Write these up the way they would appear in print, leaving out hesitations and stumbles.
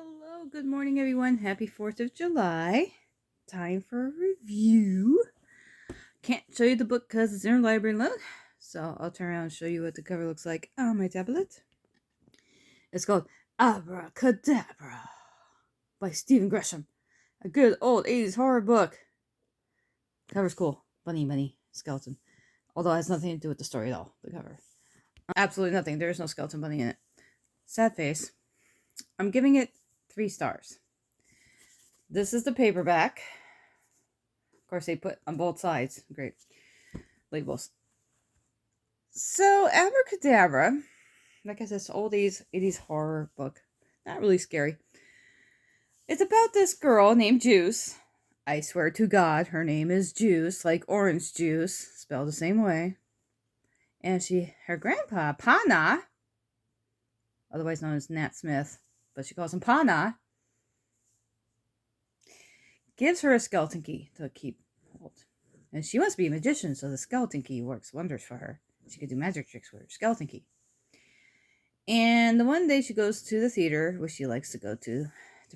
Hello, good morning, everyone. Happy 4th of July. Time for a review. Can't show you the book because it's in our library loan, so I'll turn around and show you what the cover looks like on my tablet. It's called Abracadabra by Stephen Gresham. A good old 80s horror book. Cover's cool. Bunny, skeleton. Although it has nothing to do with the story at all, the cover. Absolutely nothing. There is no skeleton bunny in it. Sad face. I'm giving it 3 stars. This is the paperback. Of course, they put on both sides. Great labels. So, Abracadabra, like I said, it's old 80s horror book. Not really scary. It's about this girl named Juice. I swear to God, her name is Juice, like orange juice, spelled the same way. And her grandpa, Pana, otherwise known as Nat Smith, but she calls him Pana, gives her a skeleton key to keep hold. And she wants to be a magician, so the skeleton key works wonders for her. She could do magic tricks with her skeleton key. And the one day she goes to the theater, which she likes to go to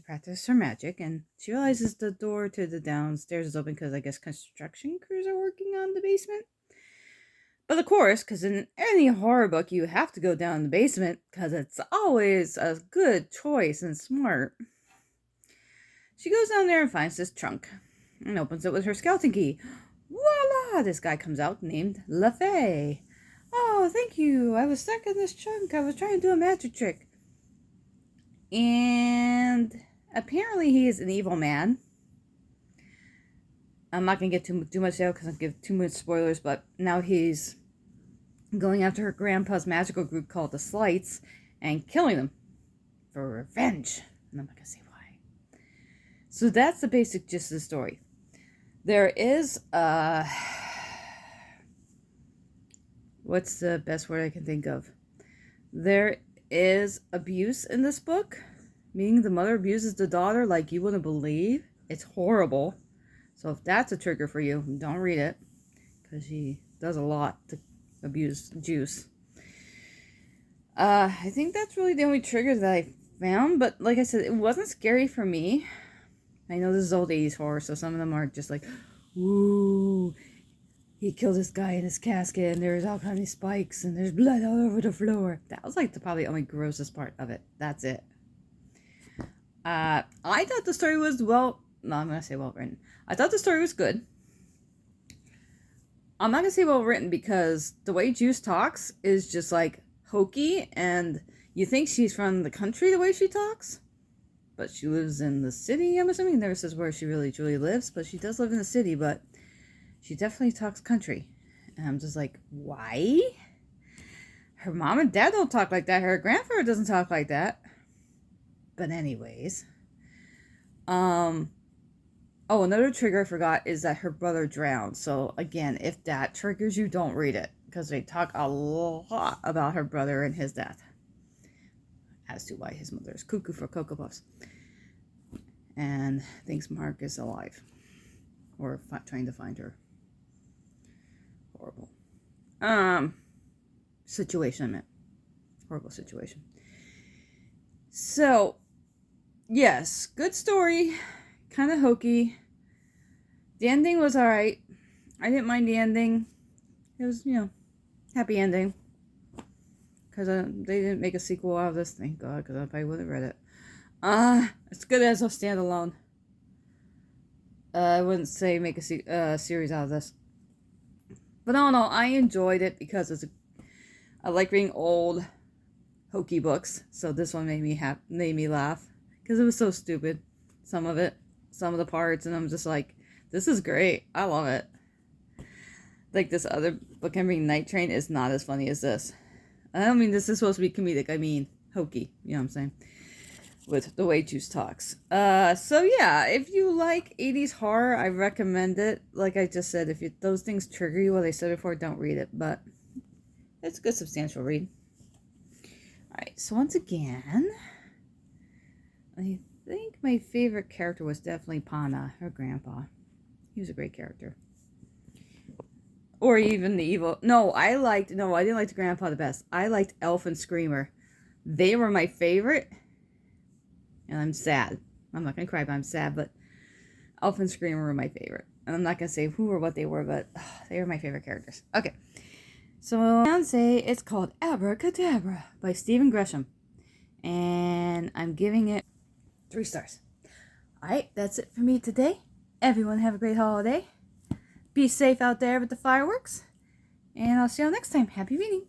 practice her magic, and she realizes the door to the downstairs is open because I guess construction crews are working on the basement. But of course, because in any horror book, you have to go down the basement because it's always a good choice and smart. She goes down there and finds this trunk and opens it with her skeleton key. Voila! This guy comes out named LaFay. Oh, thank you. I was stuck in this trunk. I was trying to do a magic trick. And apparently he is an evil man. I'm not going to get too much out because I'll give too much spoilers, but now he's going after her grandpa's magical group called the Slights and killing them for revenge. And I'm not going to say why. So that's the basic gist of the story. There is, what's the best word I can think of? There is abuse in this book, meaning the mother abuses the daughter like you wouldn't believe. It's horrible. So if that's a trigger for you, don't read it, because she does a lot to abuse Juice. I think that's really the only trigger that I found, but like I said, it wasn't scary for me. I know this is old 80s horror, so some of them are just like, ooh, he killed this guy in his casket, and there's all kinds of spikes, and there's blood all over the floor. That was like the probably only grossest part of it. That's it. I thought the story was no, I'm going to say well written. I thought the story was good. I'm not going to say well written because the way Juice talks is just like hokey, and you think she's from the country the way she talks. But she lives in the city, I'm assuming. It never says where she really truly lives, but she does live in the city, but she definitely talks country. And I'm just like, why? Her mom and dad don't talk like that. Her grandfather doesn't talk like that. But anyways. Oh, another trigger I forgot is that her brother drowned. So again, if that triggers you, don't read it. Because they talk a lot about her brother and his death. As to why his mother is cuckoo for Cocoa Puffs. And thinks Mark is alive. Or trying to find her. Horrible. Situation I meant. Horrible situation. So, yes, good story. Kind of hokey. The ending was alright. I didn't mind the ending. It was, happy ending. Because they didn't make a sequel out of this, thank God, because I probably would have read it. It's good as a standalone. I wouldn't say make a series out of this. But I don't know, I enjoyed it because I like reading old, hokey books. So this one made me laugh. Because it was so stupid. Some of the parts, and I'm just like, this is great. I love it. Like this other book I'm reading, Night Train, is not as funny as this. I don't mean this is supposed to be comedic. I mean hokey. You know what I'm saying? With the way Juice talks. So yeah, if you like 80s horror, I recommend it. Like I just said, if those things trigger you, what I said before, don't read it. But it's a good substantial read. Alright, so once again, I think my favorite character was definitely Pana, her grandpa. He was a great character. Or even the evil... No, I didn't like the grandpa the best. I liked Elf and Screamer. They were my favorite. And I'm sad. I'm not going to cry, but I'm sad. But Elf and Screamer were my favorite. And I'm not going to say who or what they were, but they were my favorite characters. Okay. So, Beyonce, it's called Abracadabra by Stephen Gresham. And I'm giving it 3 stars. Alright, that's it for me today. Everyone have a great holiday. Be safe out there with the fireworks. And I'll see you next time. Happy reading.